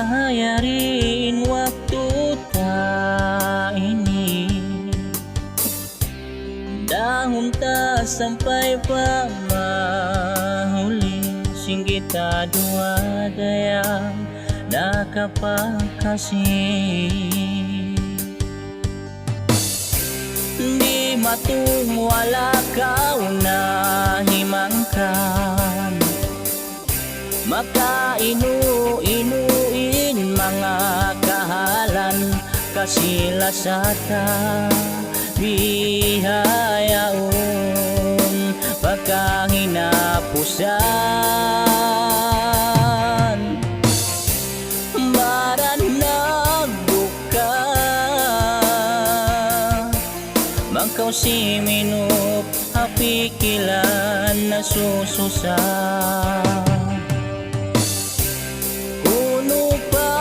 hayarin waktu tak ini, dahon ta sampai pa mahuli, sing kita dua daya nakapagkasih. Di matung wala kau na himangkan, makainuinuin mga kahalan, kasilasata bihayaon pagkahinapusan. Baran nagduka mangkaw si minup hapikilan na sususa. Kuno pa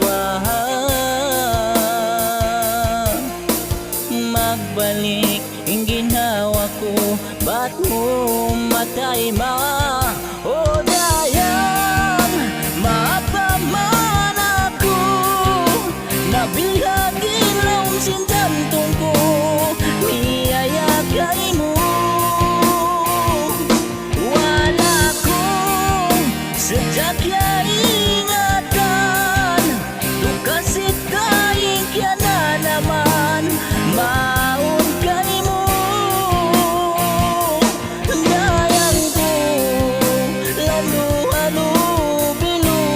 ba magbalik ang ginawa ko, ba't mo matay ma? O dayang mapaman ako, nabihag ilong sindantong ko, niyayakay mo. Wala kong sadyak ya ingatan, tukasit kaing kya na naman, maun kay mo. Dayang ko lalu-halu-bilu,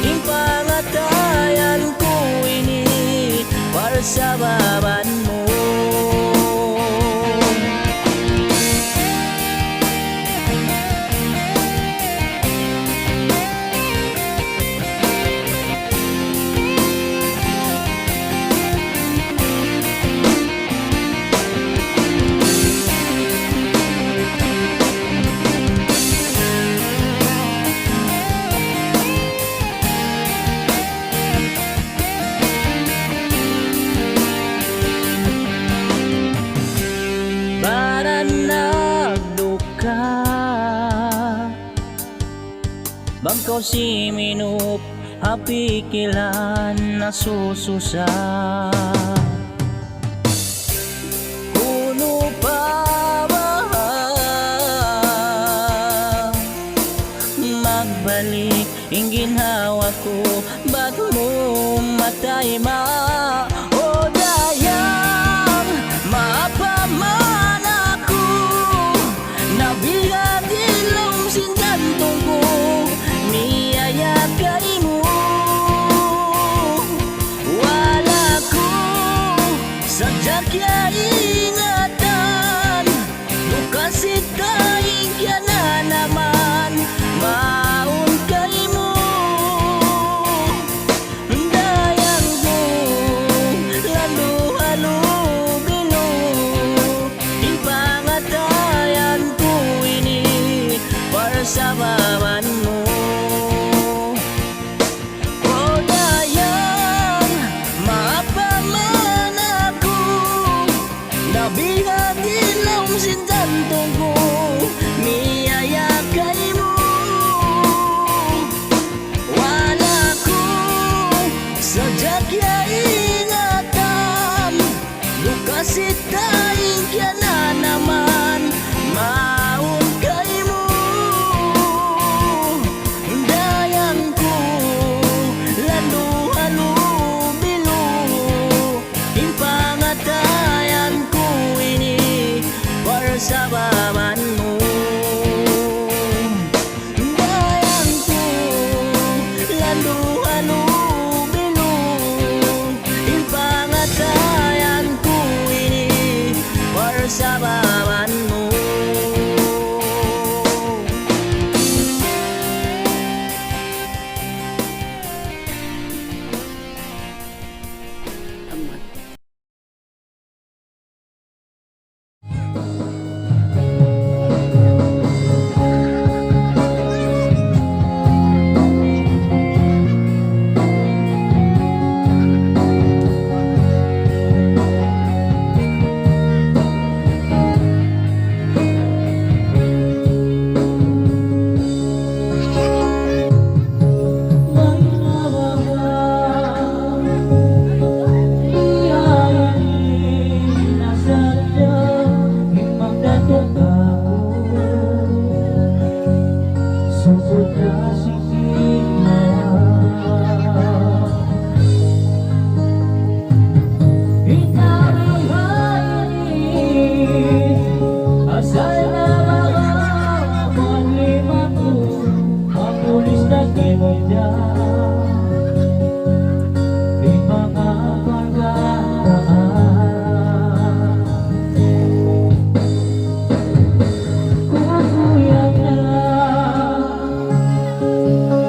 yung pangatayan ko ini para sa baban mo. Bangkaw si minup hapikilan na sususa. Kuno pa ba magbalik ang ginhawa ko, ba't mo matay ma? O dayang mapaman ako, nabihag ilong sindantong ko, niyayakay mo. Wala kong sadyak ya ingatan, lukasit kaing kya na naman, maun kay mo. Dayang ko lalu-halu-bilu, yung pangatayan ko ini para sa baban mo. Nabihag ilong sindantong ko, niyayakay mo. Wala kong sadyak ya ingatan, lukasit kaing kya na naman, maun kay mo. Dayang ko lalu-halu-bilu, yung pangatayan ko ini para sa baban mo. Dayang ko lalu-halu-bilu, yung pangatayan ko ini para sa baban mo. indah di mga pagkakataon.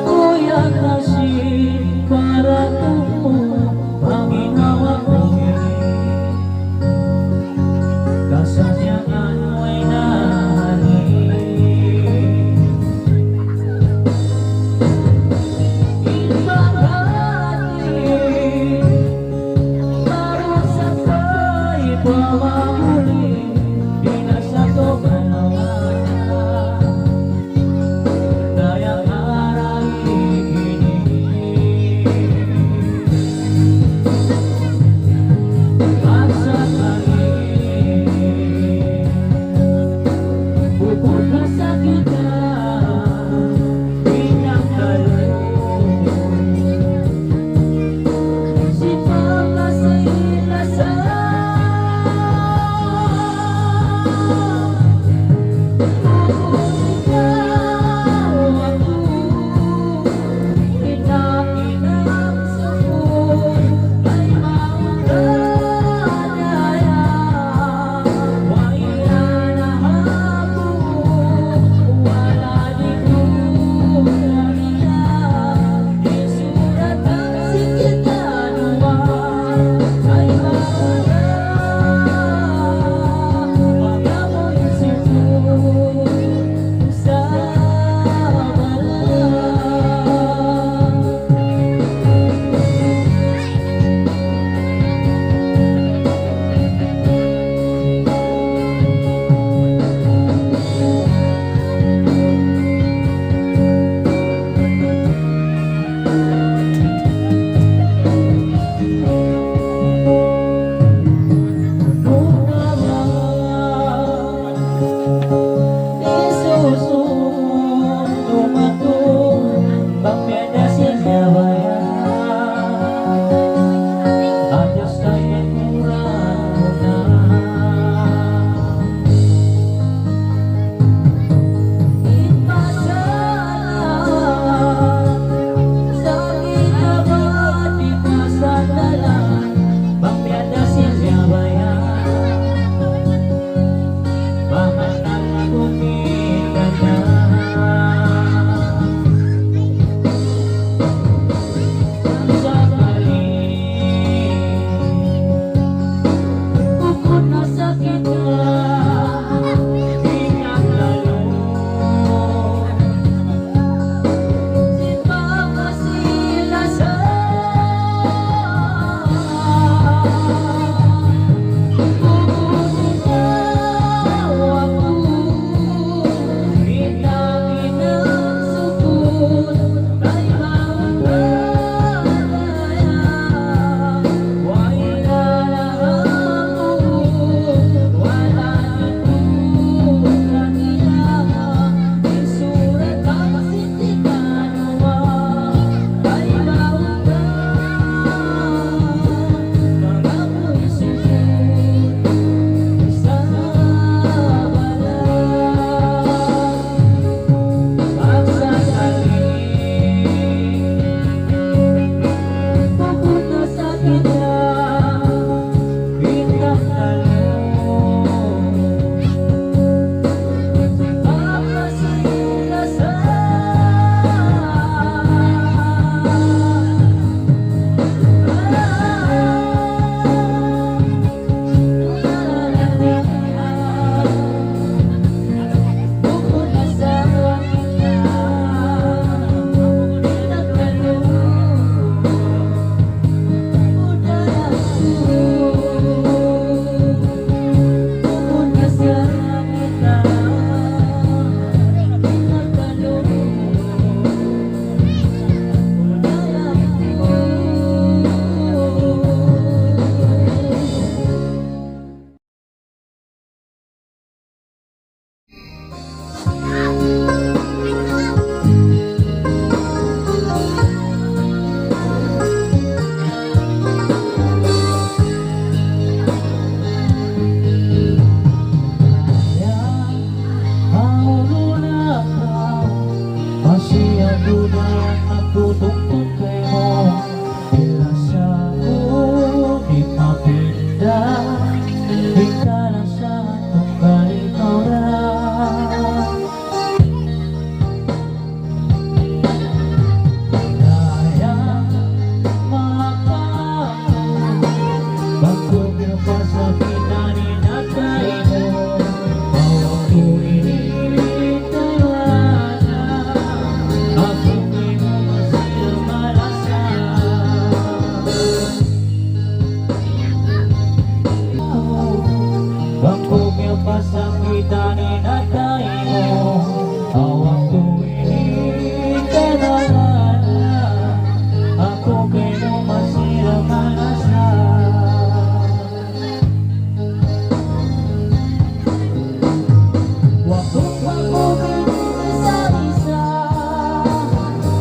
Kuya kasih padaku ang ginawa ko, kasayangan mo'y nahalin.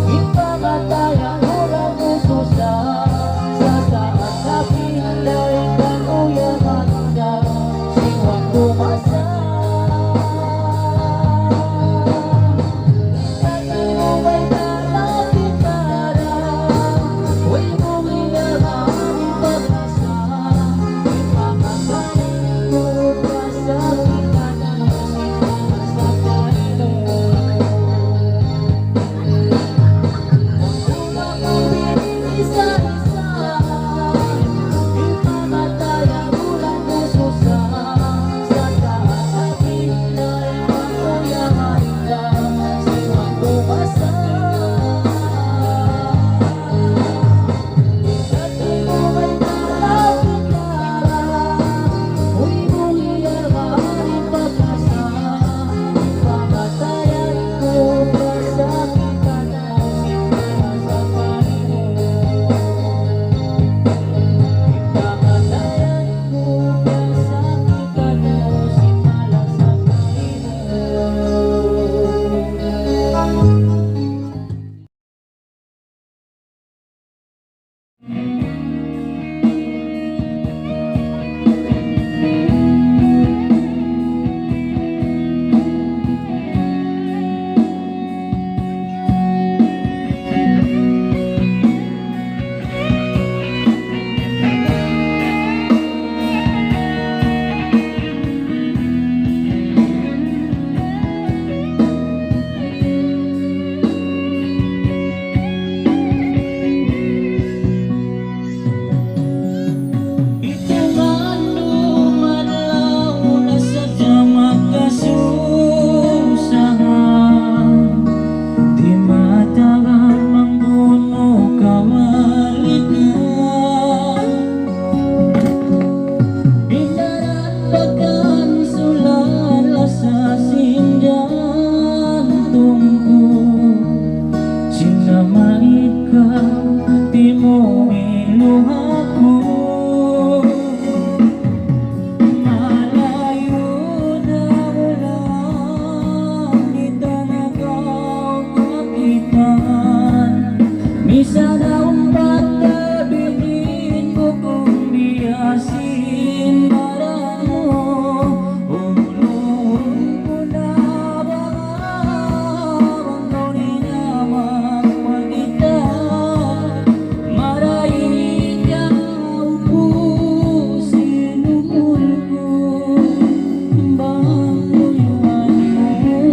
Ipamatay ang ulang puso sa saat na pinday kang uyaman ka siwang tumasa. Dati mo may nalapit para huwag mong ilaman ang pag-asa. Ipamatay mo pa sa pinagay sa Panginoon. Minsan akong pagkabihin ko kung biyasin para mo. Umulong ko na baka bangkawin na magpagkita. Marahil ikaw pusin umul ko banguyuan mo.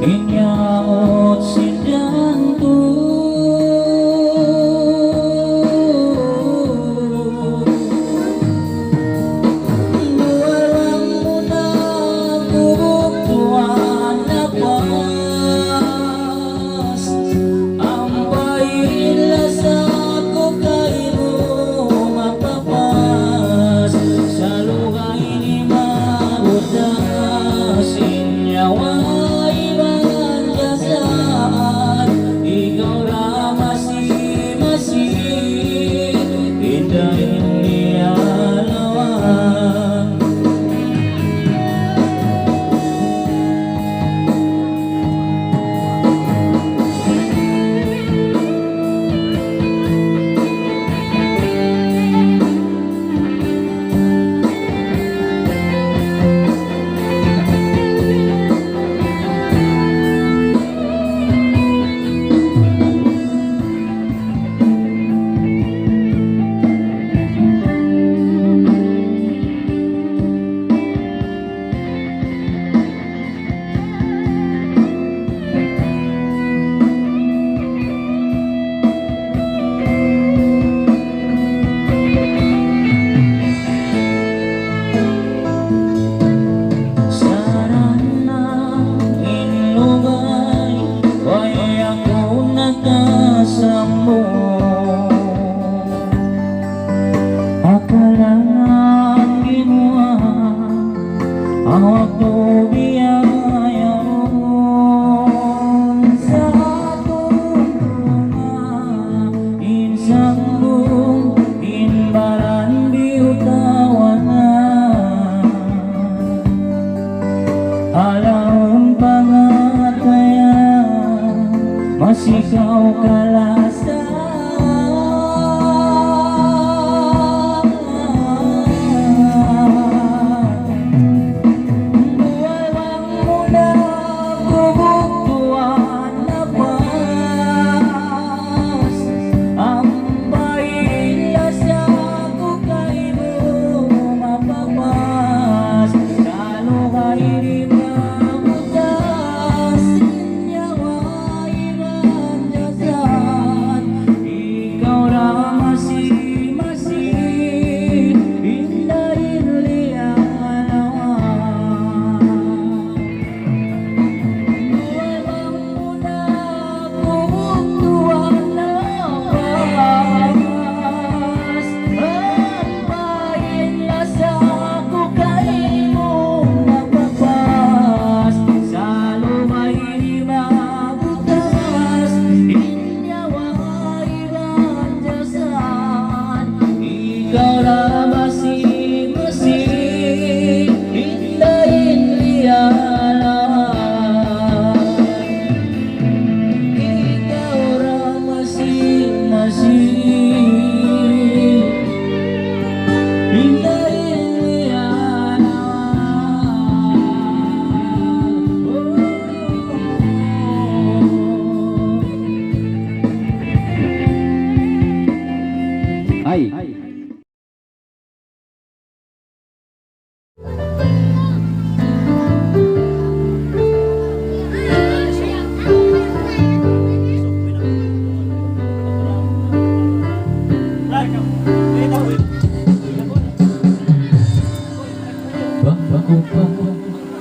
inyaot sindanto duwalang mo na bubuktuan na pas ang baila sa ko kayo mapapas sa lugar ni mabutas inyawa Masikaw kalasa duwalang mo na bubuktuan na pas ang baila sa ko kayo mapapas lalo kayo di mabutas inyawa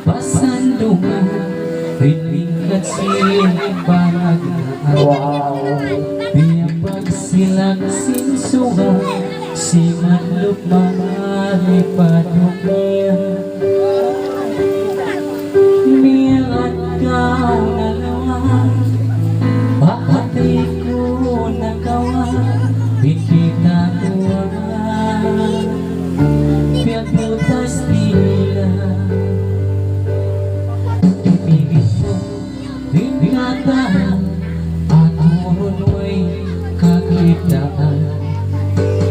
pasandungan ringat simpanan biar pagsilang sinsungan si manluk mamari paduknya niat kau nalawan hatiku nakawan bikin nakuan biar putas dila ingatan aturun way kagitaan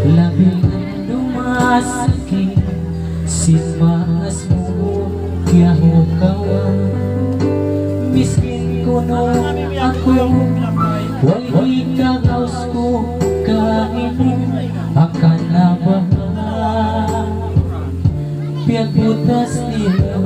labing dumasaki simas mo kiyaho kawan miskin kuno ako wali kagaws ko kainin akan labahan biar putas nila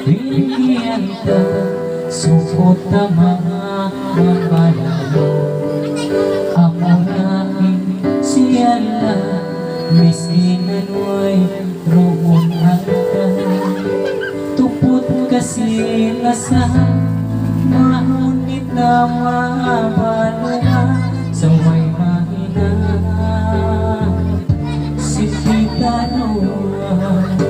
Binigyan ka sukot na mga makalalo. Ako nahin siya na miskinan mo'y roon hanggang tupot kasi nasa mahunit na mabalungan sa may mahina si Tita Noah.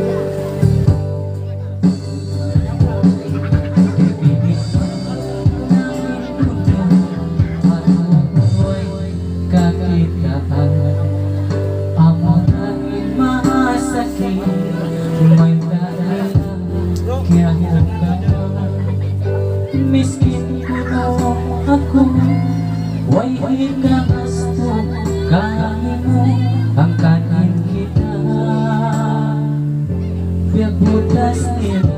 Miskin ko ako, way ikasto kanin mo ang kanin kita, biag butas nila.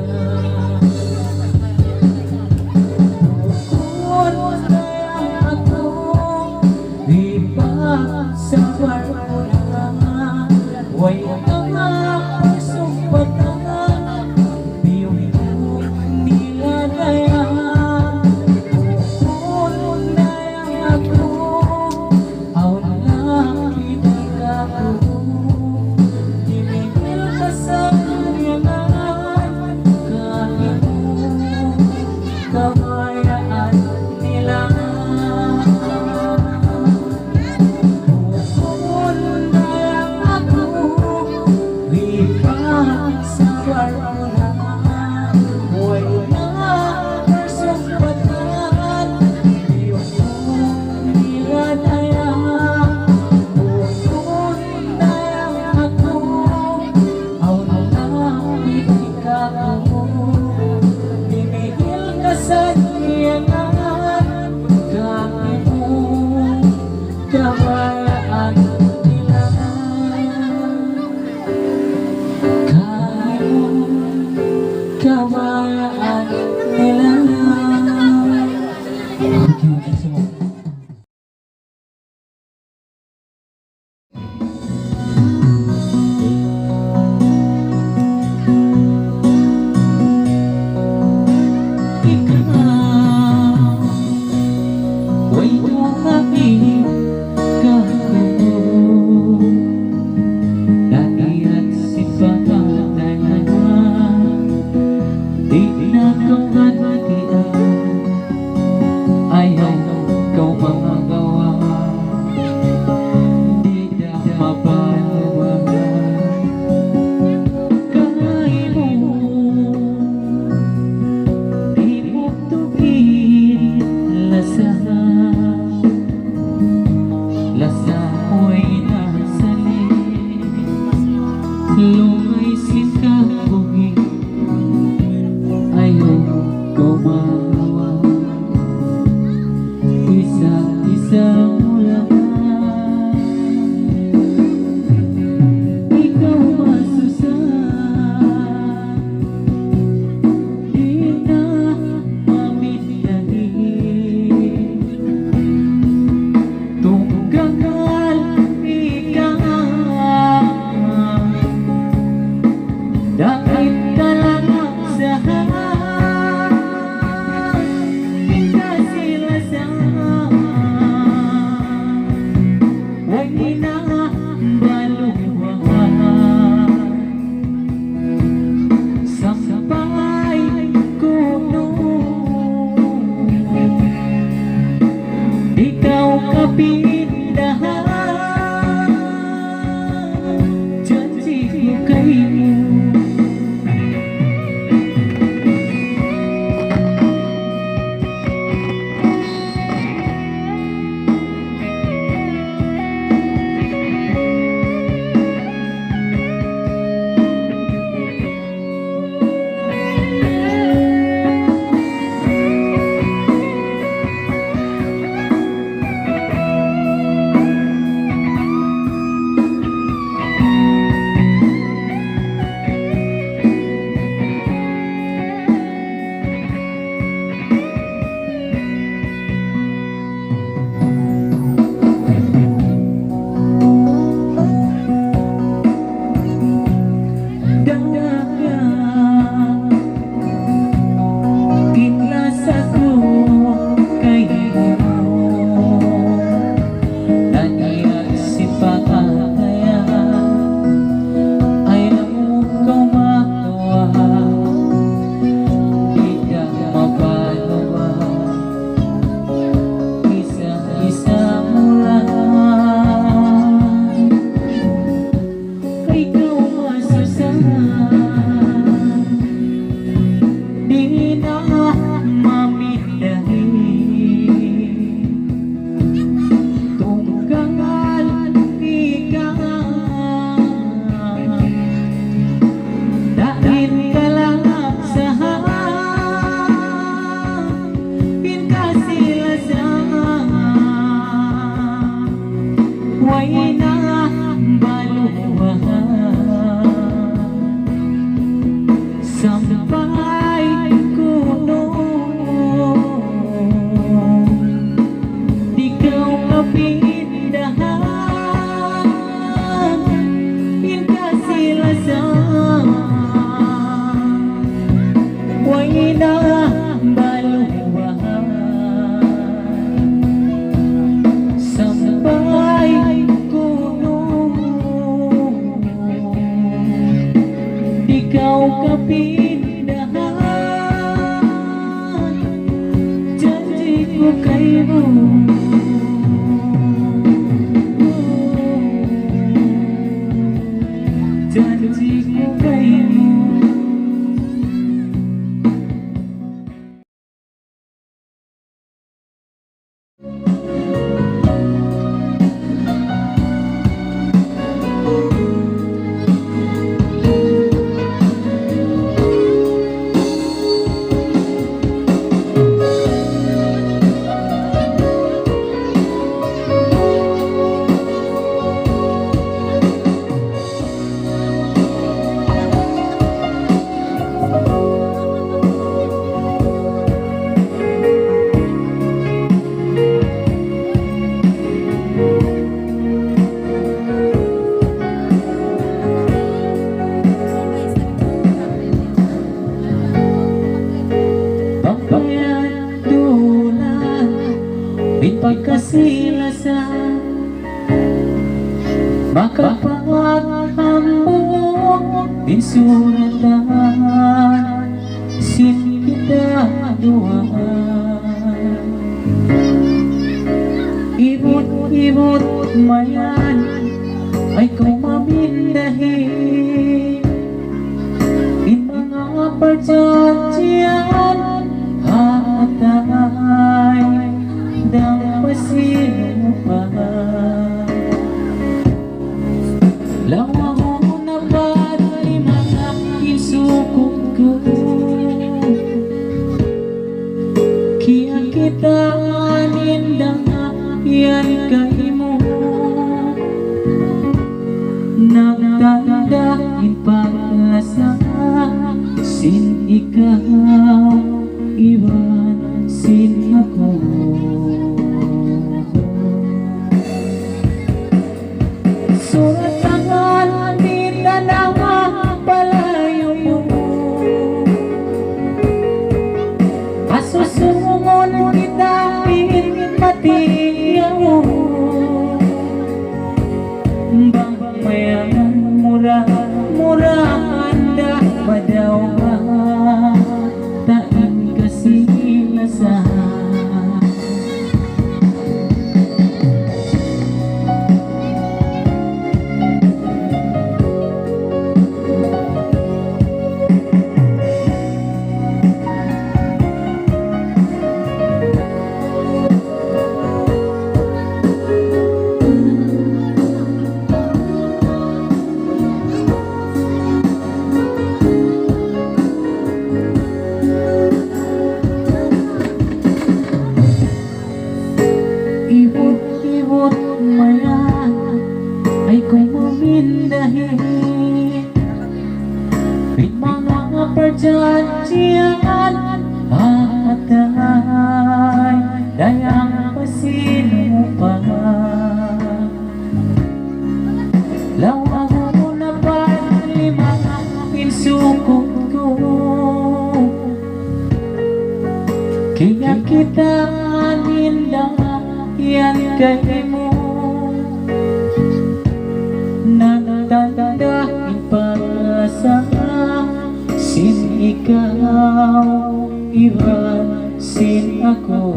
Bukod kaya ako, iba sa barko na, way mga pusong patanga, biyong nila kaya. Kamayaan nila. Lumay si kabuhi, ayaw ko pinabaluhan. Sampai gunung, ikaw kapindahan, janji ko kayo. Janji ko kayo. Pagkasilasan, makapaghamog insuratan, sin kita duaan. Ibut-ibut mayan ay kung mamindahin, in mga perjanjian hatay sino pa? Lawa mo na ba't ay mga isukot ko? Kaya kita anindang yan kay mo, nagtandahin paglasa, sin ikaw, iwan sin ako. Surat tangan di tanah palayo mo, asusungon kita pinipatiya mo. Bang mayangan murahan da madaw ka, tain kasilasan. Ibut-ibut mayan ay kung mamindahin, in mga perjanjian hatay, dayang pasino pa. Lawa mo na ba limang pinsukot ko? Kaya kita anindang yan kay mo, nagtandahin pag-asa, sin ikaw, iwan sin ako.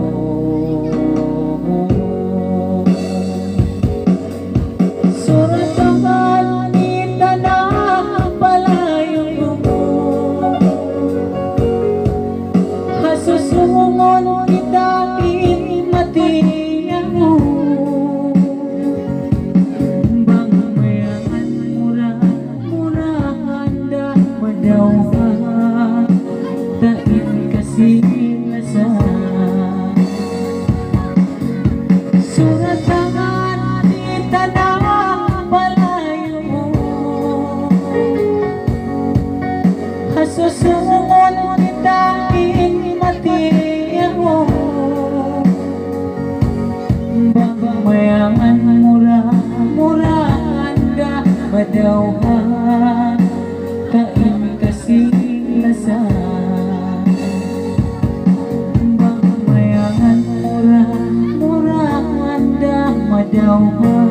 Surat tangan di tanah palayo mo, hasusungon kita pinipatiya mo. Bang mayangan murahan da madaw ka, tain kasilasan. Surat tangan di tanah palayo mo, hasusungon kita pinipatiya mo. Bang mayangan murahan da madaw ka, tain kasilasan. ikaw ba